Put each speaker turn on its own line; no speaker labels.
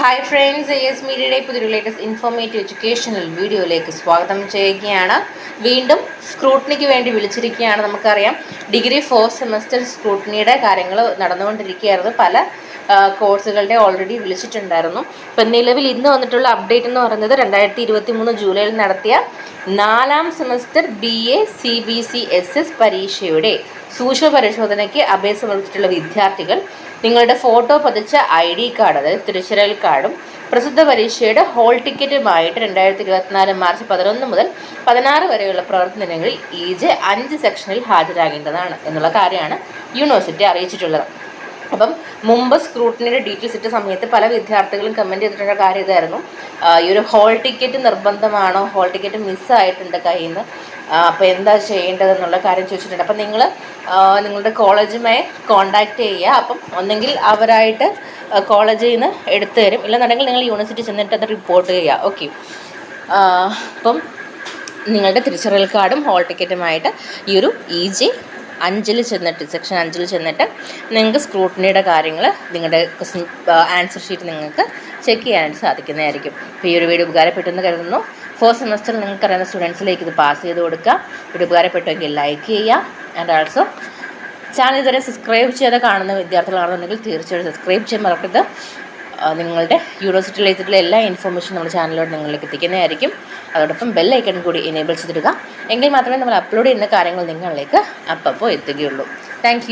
Hi friends, S മീഡിയയുടെ പുതിയ latest informative educational വീഡിയോയിലേക്ക് സ്വാഗതം ചെയ്യുകയാണ്. വീണ്ടും സ്ക്രൂട്ടിനിക്ക് വേണ്ടി വിളിച്ചിരിക്കുകയാണ്. നമുക്കറിയാം ഡിഗ്രി 4th സെമസ്റ്റർ സ്ക്രൂട്ടിനിയുടെ കാര്യങ്ങൾ നടന്നുകൊണ്ടിരിക്കുകയായിരുന്നു. പല കോഴ്സുകളുടെ ഓൾറെഡി വിളിച്ചിട്ടുണ്ടായിരുന്നു. ഇപ്പം നിലവിൽ ഇന്ന് വന്നിട്ടുള്ള അപ്ഡേറ്റ് എന്ന് പറയുന്നത് 2023 ജൂലൈയിൽ നടത്തിയ 4ാം സെമസ്റ്റർ BA CBCSS പരീക്ഷയുടെ സൂക്ഷ്മ പരിശോധനയ്ക്ക് അപേക്ഷ സമർപ്പിച്ചിട്ടുള്ള വിദ്യാർത്ഥികൾ നിങ്ങളുടെ ഫോട്ടോ പതിച്ച ID കാർഡ്, അതായത് തിരിച്ചറിയൽ കാർഡും പ്രസിദ്ധ പരീക്ഷയുടെ ഹോൾ ടിക്കറ്റുമായിട്ട് 2024 മാർച്ച് 11 മുതൽ 16 വരെയുള്ള പ്രവർത്തന ദിനങ്ങളിൽ EJ 5 സെക്ഷനിൽ ഹാജരാകേണ്ടതാണ് എന്നുള്ള കാര്യമാണ് യൂണിവേഴ്സിറ്റി അറിയിച്ചിട്ടുള്ളത്. അപ്പം മുമ്പ് സ്ക്രൂട്ടിനിയുടെ ഡീറ്റെയിൽസ് ഇട്ട സമയത്ത് പല വിദ്യാർത്ഥികളും കമൻറ്റ് ചെയ്തിട്ടുള്ള കാര്യം ഇതായിരുന്നു, ഈ ഒരു ഹോൾ ടിക്കറ്റ് നിർബന്ധമാണോ, ഹോൾ ടിക്കറ്റ് മിസ്സായിട്ടുണ്ട് കയ്യിൽ നിന്ന്, അപ്പോൾ എന്താ ചെയ്യേണ്ടതെന്നുള്ള കാര്യം ചോദിച്ചിട്ടുണ്ട്. അപ്പം നിങ്ങൾ നിങ്ങളുടെ കോളേജുമായി കോൺടാക്റ്റ് ചെയ്യുക. അപ്പം ഒന്നെങ്കിൽ അവരായിട്ട് കോളേജിൽ നിന്ന് എടുത്തു തരും, ഇല്ലെന്നുണ്ടെങ്കിൽ നിങ്ങൾ യൂണിവേഴ്സിറ്റി ചെന്നിട്ട് അത് റിപ്പോർട്ട് ചെയ്യുക. ഓക്കെ, അപ്പം നിങ്ങളുടെ തിരിച്ചറിയൽ കാർഡും ഹോൾ ടിക്കറ്റുമായിട്ട് ഈ ഒരു EJ 5 ചെന്നിട്ട്, സെക്ഷൻ 5 ചെന്നിട്ട് നിങ്ങൾക്ക് സ്ക്രൂട്ടിനിയുടെ കാര്യങ്ങൾ, നിങ്ങളുടെ ക്വസ്റ്റ്യൻ ആൻസർ ഷീറ്റ് നിങ്ങൾക്ക് ചെക്ക് ചെയ്യാനായിട്ട് സാധിക്കുന്നതായിരിക്കും. അപ്പോൾ ഈ ഒരു വീഡിയോ ഉപകാരപ്പെട്ടെന്ന് കരുതുന്നു. 4th സെമസ്റ്ററിൽ നിങ്ങൾക്ക് അറിയുന്ന സ്റ്റുഡൻസിലേക്ക് ഇത് പാസ് ചെയ്ത് കൊടുക്കുക. വീഡിയോ ഉപകാരപ്പെട്ടുവെങ്കിൽ ലൈക്ക് ചെയ്യുക. ആൻഡ് ഓൾസോ ചാനൽ ഇതുവരെ സബ്സ്ക്രൈബ് ചെയ്ത് കാണുന്ന വിദ്യാർത്ഥികളാണെന്നുണ്ടെങ്കിൽ തീർച്ചയായിട്ടും സബ്സ്ക്രൈബ് ചെയ്യാൻ മറക്കരുത്. നിങ്ങളുടെ യൂണിവേഴ്സിറ്റിയിലേക്കുള്ള എല്ലാ ഇൻഫോർമേഷനും നമ്മുടെ ചാനലിലൂടെ നിങ്ങളിലേക്ക് എത്തിക്കുന്നതായിരിക്കും. അതോടൊപ്പം ബെല്ലൈക്കൺ കൂടി എനേബിൾ ചെയ്തിടുക. എങ്കിൽ മാത്രമേ നമ്മൾ അപ്ലോഡ് ചെയ്യുന്ന കാര്യങ്ങൾ നിങ്ങളിലേക്ക് അപ്പോൾ എത്തുകയുള്ളൂ. താങ്ക്